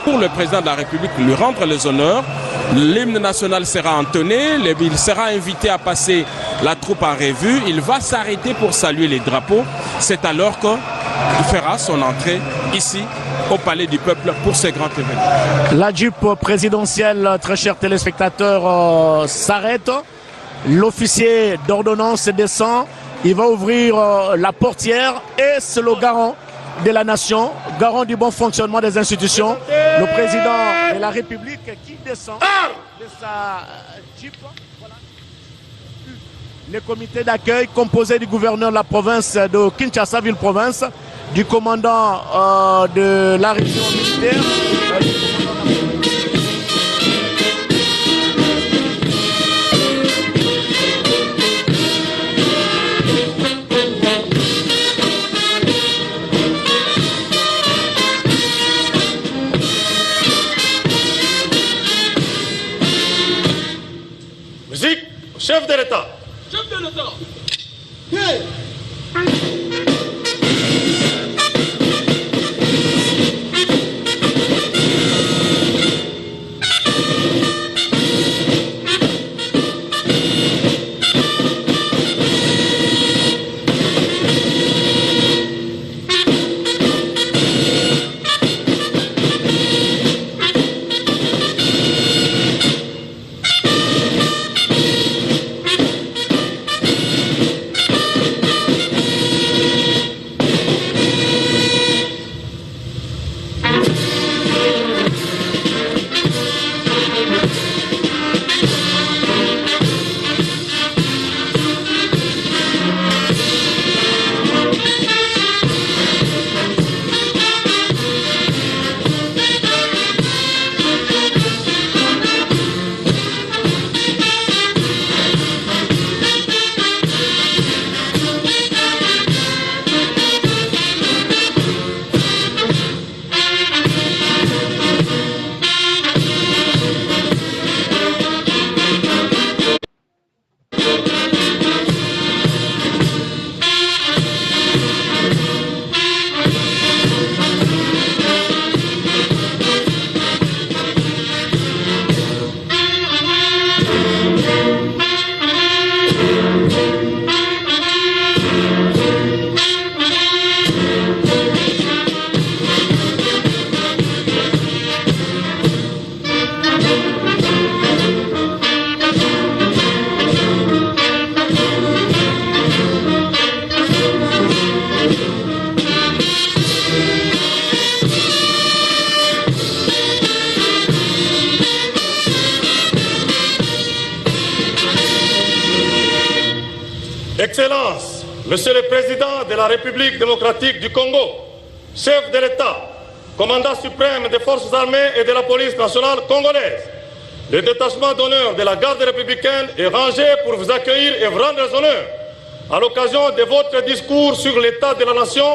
pour le président de la République lui rendre les honneurs. L'hymne national sera entonné, il sera invité à passer la troupe en revue. Il va s'arrêter pour saluer les drapeaux. C'est alors qu'il fera son entrée ici au Palais du Peuple pour ce grand événement. La Jeep présidentielle, très chers téléspectateurs, s'arrête. L'officier d'ordonnance descend. Il va ouvrir la portière et c'est le garant de la nation, garant du bon fonctionnement des institutions, le président de la République qui descend de sa Jeep. Voilà. Le comité d'accueil composé du gouverneur de la province de Kinshasa, ville-province, du commandant de la région militaire, Musique, chef de l'État. Chef de l'État. Hey. Excellence, Monsieur le Président de la République démocratique du Congo, chef de l'État, commandant suprême des forces armées et de la police nationale congolaise, le détachement d'honneur de la garde républicaine est rangé pour vous accueillir et vous rendre les honneurs à l'occasion de votre discours sur l'état de la nation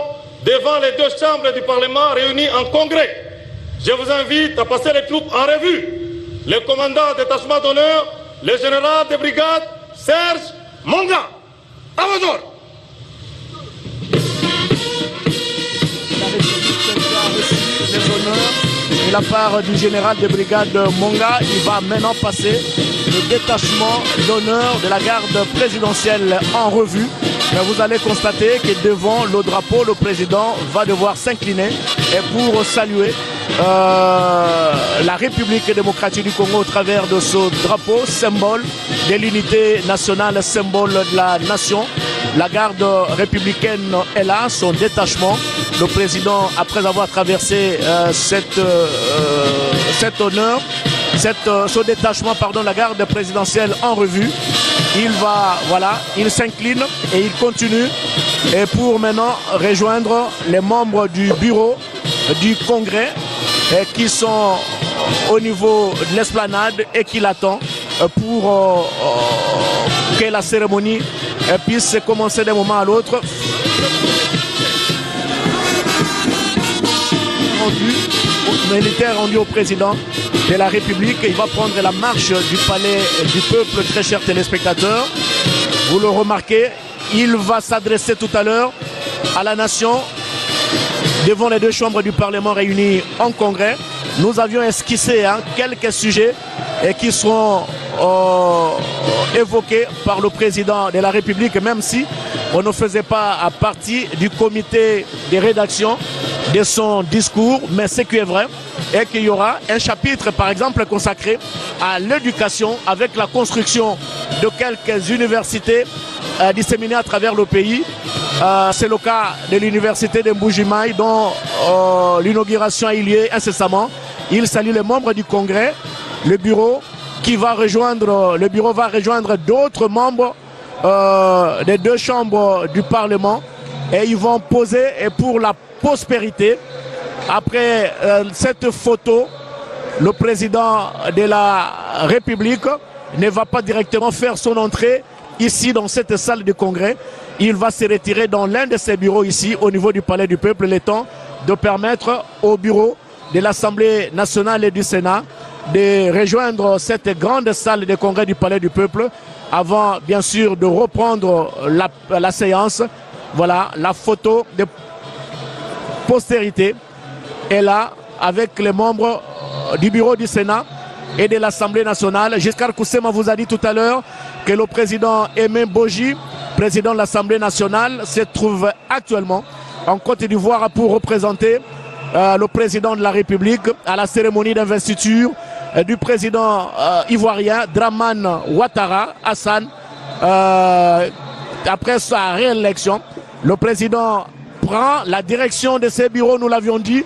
devant les deux chambres du Parlement réunies en congrès. Je vous invite à passer les troupes en revue. Le commandant détachement d'honneur, le général de brigade Serge Monga. À vos ordres. La République a reçu les honneurs de la part du général de brigade Monga. Il va maintenant passer le détachement d'honneur de la garde présidentielle en revue. Mais vous allez constater que devant le drapeau, le président va devoir s'incliner et pour saluer la République démocratique du Congo au travers de ce drapeau, symbole de l'unité nationale, symbole de la nation. La garde républicaine est là, son détachement. Le président, après avoir traversé cet honneur, ce détachement, pardon, la garde présidentielle en revue, il va, voilà, il s'incline et il continue. Et pour maintenant rejoindre les membres du bureau du Congrès qui sont au niveau de l'esplanade et qui l'attendent pour que la cérémonie puisse commencer d'un moment à l'autre. Militaire rendu au président de la République. Il va prendre la marche du palais du peuple, très chers téléspectateurs. Vous le remarquez, il va s'adresser tout à l'heure à la nation devant les deux chambres du Parlement réunies en congrès. nous avions esquissé quelques sujets et qui seront évoqués par le président de la République, même si on ne faisait pas partie du comité de rédaction de son discours. Mais ce qui est vrai est qu'il y aura un chapitre, par exemple, consacré à l'éducation avec la construction de quelques universités disséminées à travers le pays. C'est le cas de l'université de Mbujimaï dont l'inauguration a eu lieu incessamment. Il salue les membres du Congrès, le bureau va rejoindre d'autres membres des deux chambres du Parlement et ils vont poser pour la prospérité. Après cette photo, le président de la République ne va pas directement faire son entrée ici dans cette salle du Congrès. Il va se retirer dans l'un de ses bureaux ici au niveau du Palais du Peuple, le temps de permettre au bureau de l'Assemblée nationale et du Sénat de rejoindre cette grande salle de congrès du Palais du Peuple avant bien sûr de reprendre la séance. Voilà, la photo de postérité est là avec les membres du bureau du Sénat et de l'Assemblée nationale. Giscard Koussema vous a dit tout à l'heure que le président Aimé Boji, président de l'Assemblée nationale, se trouve actuellement en Côte d'Ivoire pour représenter le président de la République à la cérémonie d'investiture du président ivoirien Dramane Ouattara Hassan. Après sa réélection, le président prend la direction de ses bureaux, nous l'avions dit.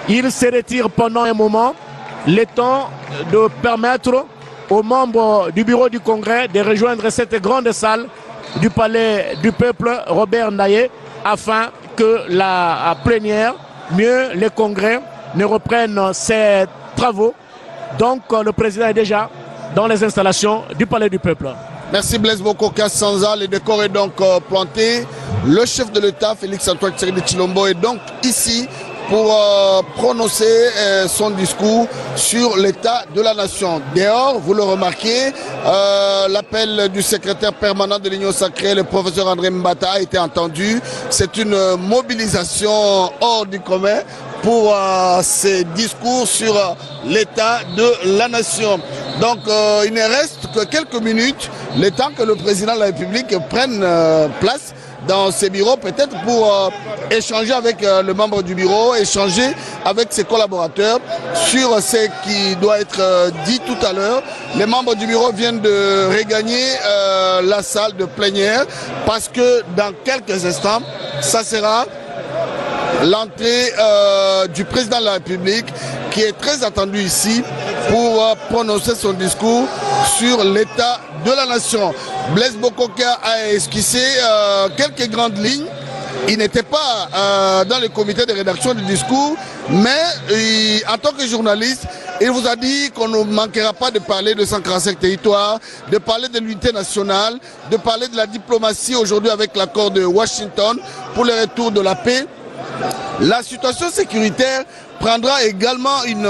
Il se retire pendant un moment, le temps de permettre aux membres du bureau du Congrès de rejoindre cette grande salle du Palais du Peuple Robert Ndaye afin que la plénière, mieux les congrès, ne reprennent ses travaux. Donc le président est déjà dans les installations du Palais du Peuple. Merci Blaise Bokoka Sanza. Le décor est donc planté. Le chef de l'État, Félix-Antoine Tshisekedi Tshilombo, est donc ici pour prononcer son discours sur l'état de la nation. Dehors, vous le remarquez, l'appel du secrétaire permanent de l'Union sacrée, le professeur André Mbata, a été entendu. C'est une mobilisation hors du commun pour ces discours sur l'état de la nation. Donc il ne reste que quelques minutes, le temps que le président de la République prenne place dans ses bureaux, peut-être pour échanger avec le membre du bureau, échanger avec ses collaborateurs sur ce qui doit être dit tout à l'heure. Les membres du bureau viennent de regagner la salle de plénière parce que dans quelques instants, ça sera l'entrée du président de la République qui est très attendu ici pour prononcer son discours sur l'état de la nation. Blaise Bokoka a esquissé quelques grandes lignes. Il n'était pas dans le comité de rédaction du discours, mais en tant que journaliste, il vous a dit qu'on ne manquera pas de parler de 145 territoires, de parler de l'unité nationale, de parler de la diplomatie aujourd'hui avec l'accord de Washington pour le retour de la paix. La situation sécuritaire prendra également une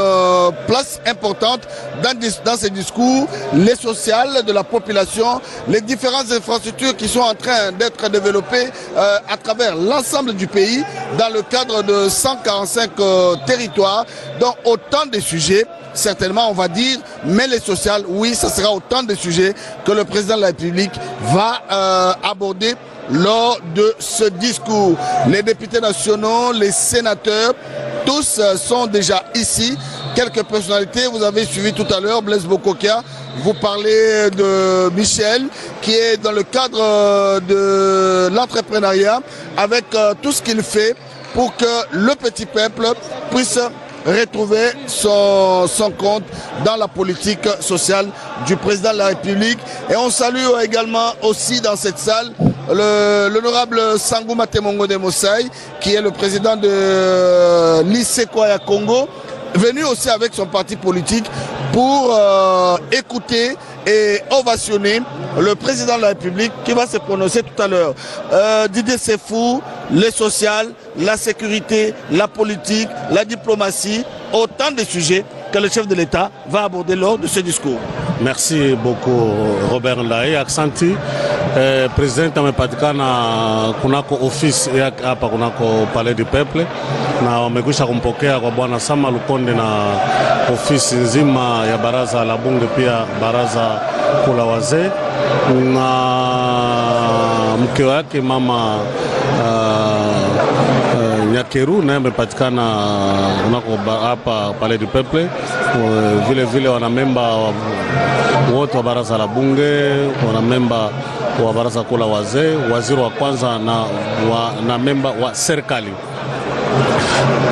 place importante dans ces discours, les sociales de la population, les différentes infrastructures qui sont en train d'être développées à travers l'ensemble du pays dans le cadre de 145 territoires, donc autant de sujets. Certainement, on va dire, mais les sociales, oui, ça sera autant de sujets que le président de la République va aborder lors de ce discours. Les députés nationaux, les sénateurs, tous sont déjà ici. Quelques personnalités, vous avez suivi tout à l'heure, Blaise Bokoka, vous parlez de Michel, qui est dans le cadre de l'entrepreneuriat, avec tout ce qu'il fait pour que le petit peuple puisse retrouver son compte dans la politique sociale du président de la République. Et on salue également aussi dans cette salle l'honorable Sangou Matemongo de Mosaï, qui est le président de l'ICECOIA Congo, venu aussi avec son parti politique pour écouter et ovationner le président de la République qui va se prononcer tout à l'heure. Didier Sefou, les sociales, la sécurité, la politique, la diplomatie, autant de sujets que le chef de l'État va aborder lors de ce discours. Merci beaucoup Robert Ndaye. Accentue President amepatikana kunako ofisi yake hapa kunako Palais du Peuple, na wamekwisha kumpokea kwa Bwana Sama Lukonde na ofisi nzima ya baraza la bunge, pia baraza kula wazee, na mke wake mama Nyakeru naye amepatikana kunako hapa Palais du Peuple. Vile vile wanamemba wote wa baraza la bunge, wanamemba wa baraza kula wazee, waziri wa kwanza na memba wa serikali.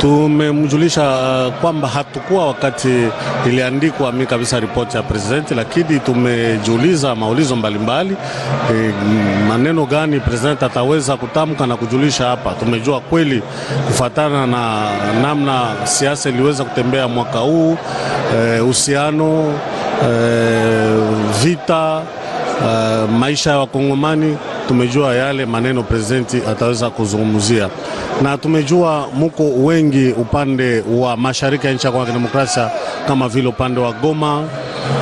Tumemjulisha kwamba hatukuwa wakati iliandikwa mimi kabisa ripoti ya president, lakini tumejiuliza maulizo mbalimbali, maneno gani president ataweza kutamka na kujulisha hapa. Tumejua kweli kufatana na namna siasa iliweza kutembea mwaka huu, uhusiano, vita, maisha ya Wakongomani, tumejua yale maneno presidenti ataweza kuzungumzia, na tumejua muko wengi upande wa mashariki ya nchi ya Kidemokrasia, kama vile upande wa Goma,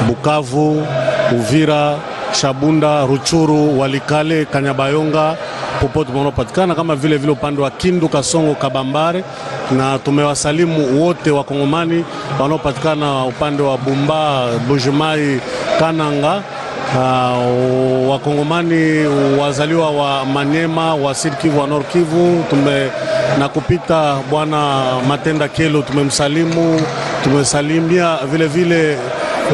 Bukavu, Uvira, Shabunda, Ruchuru, Walikale, Kanyabayonga, popote mnapatikana, kama vile upande wa Kindu, Kasongo, Kabambare, na tumewasalimu wote wa Kongomani wanaopatikana upande wa Bumba, Bujimai, Kananga, Wakongomani wazaliwa wa Manyema, wa Sud Kivu, wa Nord Kivu, na kupita Bwana Matenda Kelo tumemsalimu. Tumesalimia vile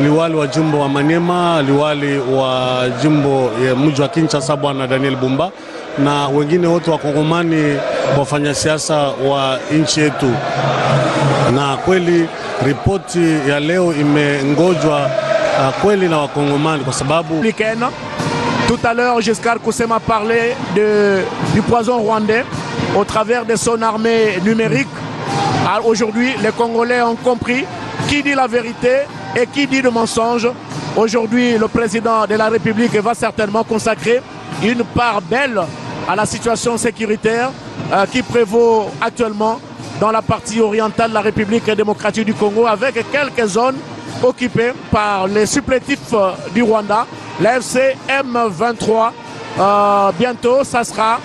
liwali wa jimbo wa Manyema, liwali wa jimbo ya mji wa Kinshasa Bwana Daniel Bumba, na wengine wote wa Kongomani, wafanya siasa wa nchi yetu. Na kweli ripoti ya leo imengojwa kweli na Wakongomani kwa sababu tout à l'heure, Giscard Koussema parlait du poison rwandais au travers de son armée numérique. Aujourd'hui, les Congolais ont compris qui dit la vérité et qui dit le mensonge. Aujourd'hui, le président de la République va certainement consacrer une part belle à la situation sécuritaire qui prévaut actuellement dans la partie orientale de la République démocratique du Congo, avec quelques zones occupées par les supplétifs du Rwanda, l'AFC M23. Bientôt, ça sera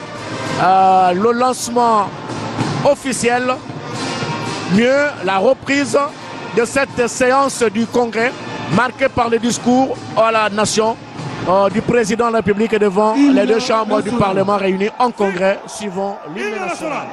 le lancement officiel, mieux la reprise de cette séance du Congrès marquée par le discours à la nation du président de la République devant les deux chambres du Parlement réunies en Congrès suivant l'hymne national.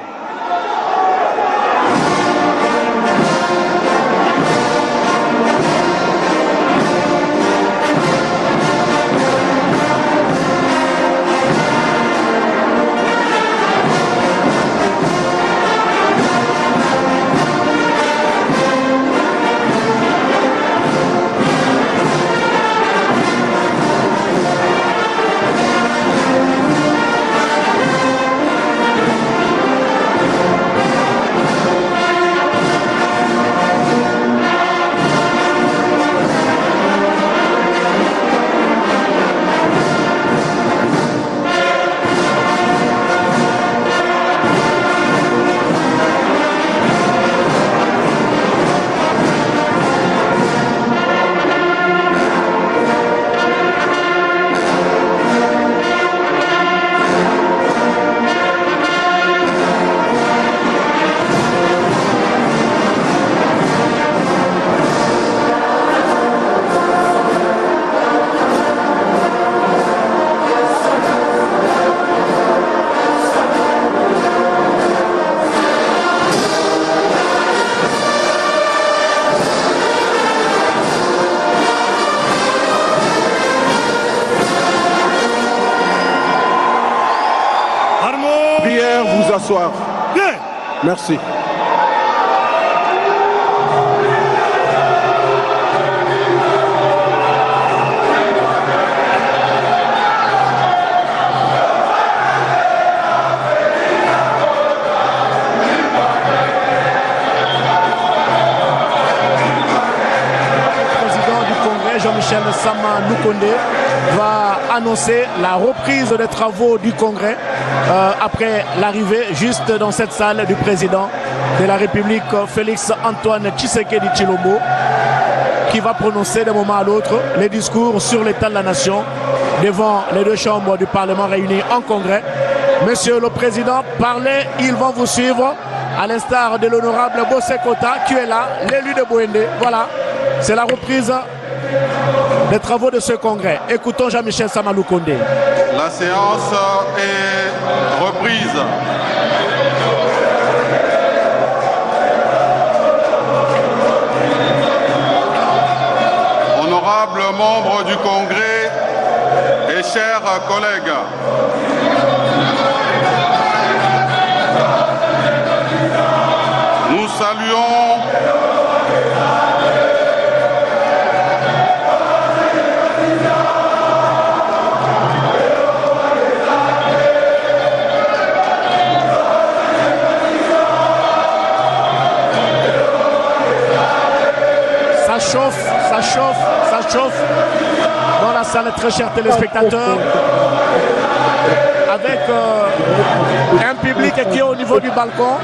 Bonsoir. Bien. Merci. Jean-Michel Sama Lukonde va annoncer la reprise des travaux du Congrès après l'arrivée juste dans cette salle du président de la République Félix Antoine Tshisekedi Tshilombo, qui va prononcer d'un moment à l'autre les discours sur l'état de la nation devant les deux chambres du Parlement réunies en congrès. Monsieur le Président, parlez, ils vont vous suivre, à l'instar de l'honorable Bossé Kota qui est là, l'élu de Bouendé. Voilà, c'est la reprise des travaux de ce congrès. Écoutons Jean-Michel Samalou Kondé. La séance est reprise. Honorables membres du Congrès et chers collègues, nous saluons ça chauffe dans la salle, très chers téléspectateurs, avec un public qui est au niveau du balcon,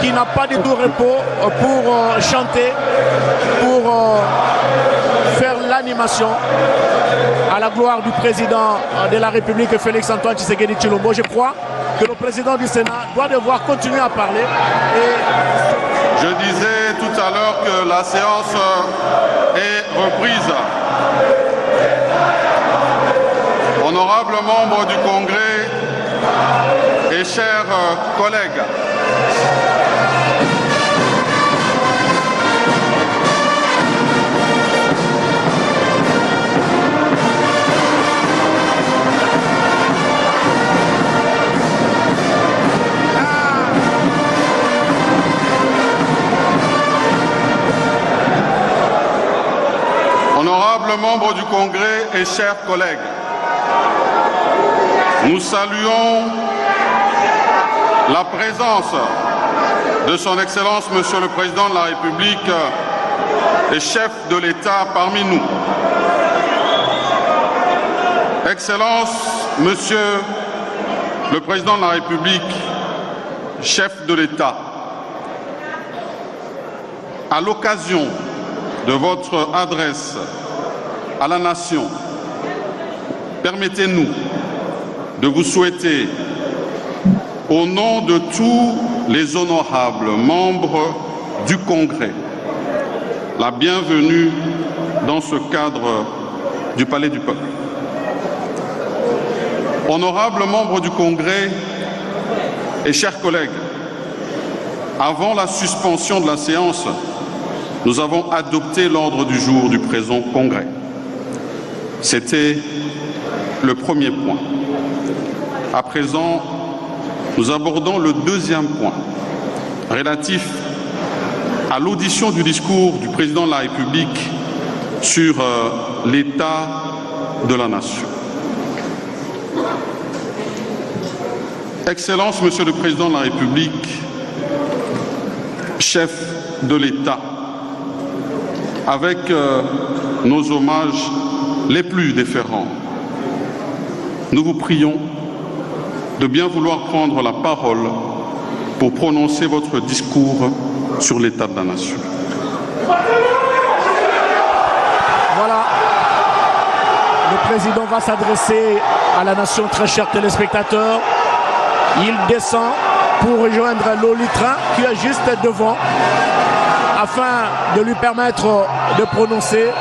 qui n'a pas du tout repos pour chanter, pour faire l'animation à la gloire du président de la République, Félix-Antoine Tshisekedi Tshilombo. Je crois que le président du Sénat doit devoir continuer à parler. Je disais tout à l'heure que la séance est reprise. Honorables membres du Congrès et chers collègues, honorables membres du Congrès et chers collègues, nous saluons la présence de son Excellence Monsieur le Président de la République et chef de l'État parmi nous. Excellence Monsieur le Président de la République, chef de l'État, à l'occasion de votre adresse à la nation, permettez-nous de vous souhaiter, au nom de tous les honorables membres du Congrès, la bienvenue dans ce cadre du Palais du Peuple. Honorables membres du Congrès et chers collègues, avant la suspension de la séance, nous avons adopté l'ordre du jour du présent Congrès. C'était le premier point. À présent, nous abordons le deuxième point, relatif à l'audition du discours du Président de la République sur l'état de la nation. Excellence, Monsieur le Président de la République, chef de l'État, avec nos hommages les plus déférents, nous vous prions de bien vouloir prendre la parole pour prononcer votre discours sur l'état de la nation. Voilà, le président va s'adresser à la nation, très chers téléspectateurs. Il descend pour rejoindre l'Olitra qui est juste devant, afin de lui permettre de prononcer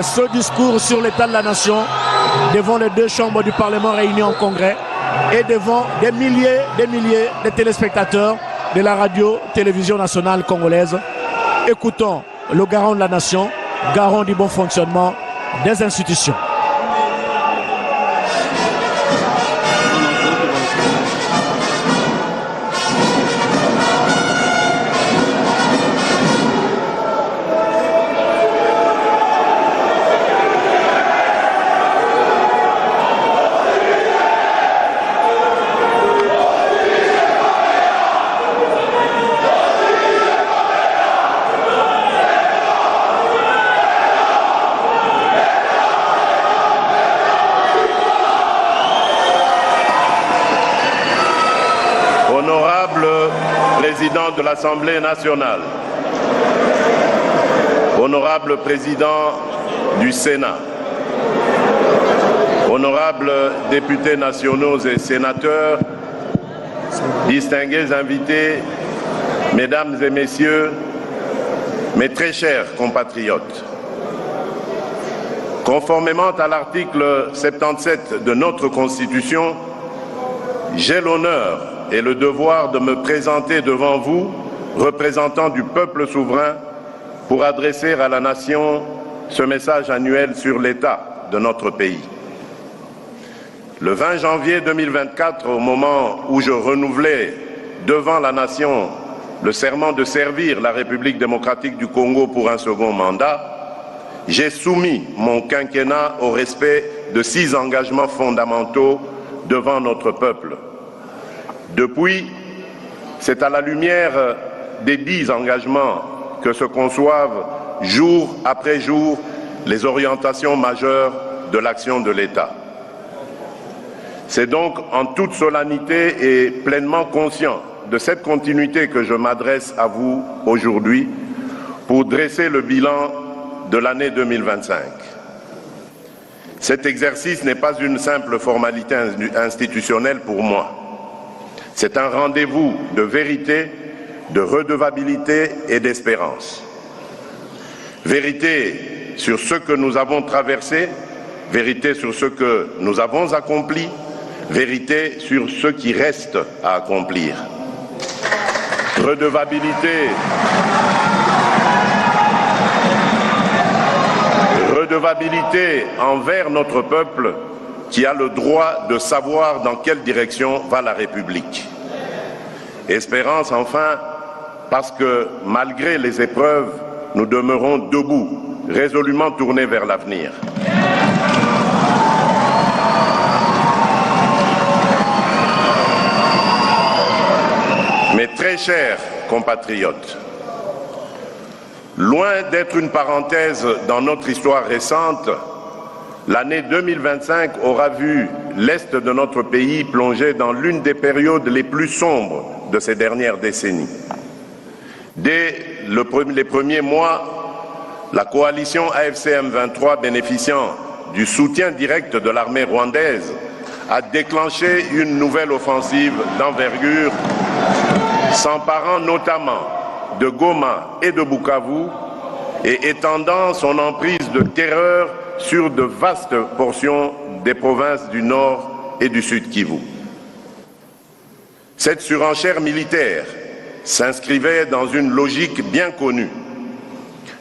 ce discours sur l'état de la nation devant les deux chambres du Parlement réunies en congrès et devant des milliers de téléspectateurs de la radio-télévision nationale congolaise. Écoutons le garant de la nation, garant du bon fonctionnement des institutions. Président de l'Assemblée nationale, honorable président du Sénat, honorables députés nationaux et sénateurs, distingués invités, mesdames et messieurs, mes très chers compatriotes, conformément à l'article 77 de notre Constitution, j'ai l'honneur et le devoir de me présenter devant vous, représentant du peuple souverain, pour adresser à la nation ce message annuel sur l'état de notre pays. Le 20 janvier 2024, au moment où je renouvelais devant la nation le serment de servir la République démocratique du Congo pour un second mandat, j'ai soumis mon quinquennat au respect de 6 engagements fondamentaux devant notre peuple. Depuis, c'est à la lumière des 10 engagements que se conçoivent jour après jour les orientations majeures de l'action de l'État. C'est donc en toute solennité et pleinement conscient de cette continuité que je m'adresse à vous aujourd'hui pour dresser le bilan de l'année 2025. Cet exercice n'est pas une simple formalité institutionnelle pour moi. C'est un rendez-vous de vérité, de redevabilité et d'espérance. Vérité sur ce que nous avons traversé, vérité sur ce que nous avons accompli, vérité sur ce qui reste à accomplir. Redevabilité envers notre peuple qui a le droit de savoir dans quelle direction va la République. Espérance enfin, parce que malgré les épreuves, nous demeurons debout, résolument tournés vers l'avenir. Mes très chers compatriotes, loin d'être une parenthèse dans notre histoire récente, l'année 2025 aura vu l'Est de notre pays plonger dans l'une des périodes les plus sombres de ces dernières décennies. Dès les premiers mois, la coalition AFC M23, bénéficiant du soutien direct de l'armée rwandaise, a déclenché une nouvelle offensive d'envergure, s'emparant notamment de Goma et de Bukavu et étendant son emprise de terreur sur de vastes portions des provinces du Nord et du Sud Kivu. Cette surenchère militaire s'inscrivait dans une logique bien connue,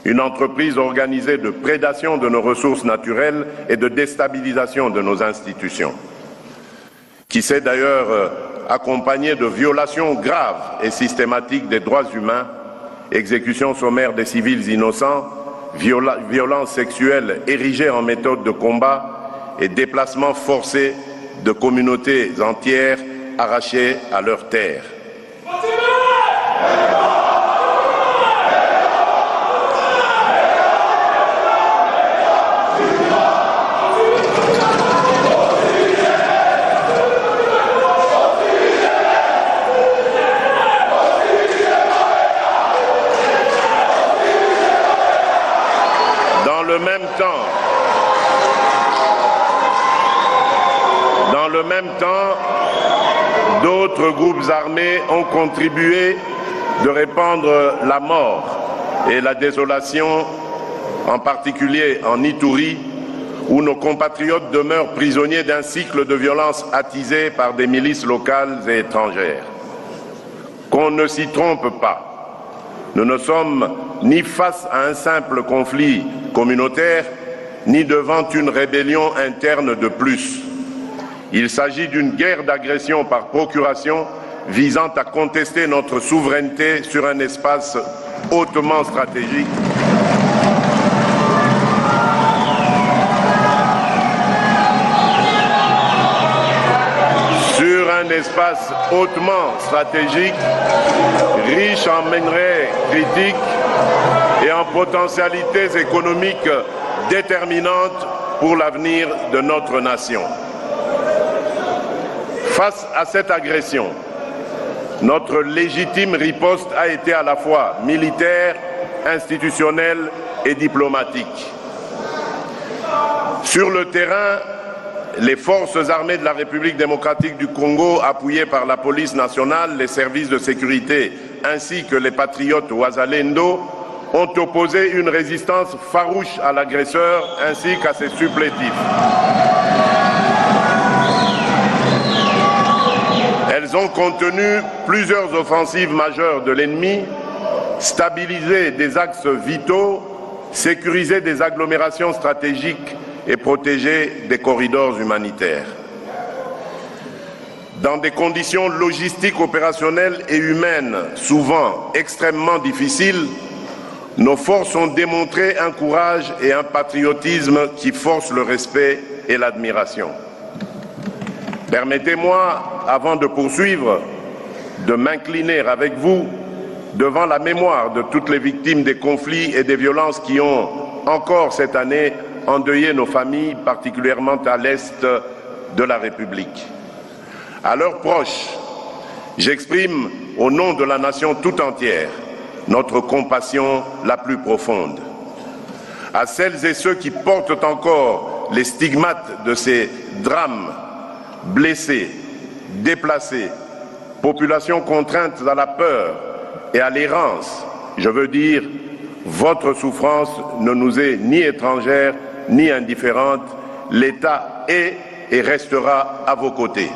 une entreprise organisée de prédation de nos ressources naturelles et de déstabilisation de nos institutions, qui s'est d'ailleurs accompagnée de violations graves et systématiques des droits humains, exécutions sommaires des civils innocents, violences sexuelles érigées en méthode de combat et déplacements forcés de communautés entières arrachées à leurs terres. Dans le même temps, d'autres groupes armés ont contribué de répandre la mort et la désolation, en particulier en Ituri, où nos compatriotes demeurent prisonniers d'un cycle de violence attisé par des milices locales et étrangères. Qu'on ne s'y trompe pas, nous ne sommes ni face à un simple conflit communautaire, ni devant une rébellion interne de plus. Il s'agit d'une guerre d'agression par procuration visant à contester notre souveraineté sur un espace hautement stratégique. Sur un espace hautement stratégique, riche en minerais critiques et en potentialités économiques déterminantes pour l'avenir de notre nation. Face à cette agression, notre légitime riposte a été à la fois militaire, institutionnelle et diplomatique. Sur le terrain, les forces armées de la République démocratique du Congo, appuyées par la police nationale, les services de sécurité ainsi que les patriotes Ouazalendo, ont opposé une résistance farouche à l'agresseur ainsi qu'à ses supplétifs. Elles ont contenu plusieurs offensives majeures de l'ennemi, stabilisé des axes vitaux, sécurisé des agglomérations stratégiques et protéger des corridors humanitaires. Dans des conditions logistiques, opérationnelles et humaines souvent extrêmement difficiles, nos forces ont démontré un courage et un patriotisme qui forcent le respect et l'admiration. Permettez-moi, avant de poursuivre, de m'incliner avec vous devant la mémoire de toutes les victimes des conflits et des violences qui ont encore cette année endeuillé nos familles, particulièrement à l'est de la République. À leurs proches, j'exprime au nom de la nation tout entière notre compassion la plus profonde. À celles et ceux qui portent encore les stigmates de ces drames, blessés, déplacés, populations contraintes à la peur et à l'errance, je veux dire, votre souffrance ne nous est ni étrangère ni indifférente. L'État est et restera à vos côtés.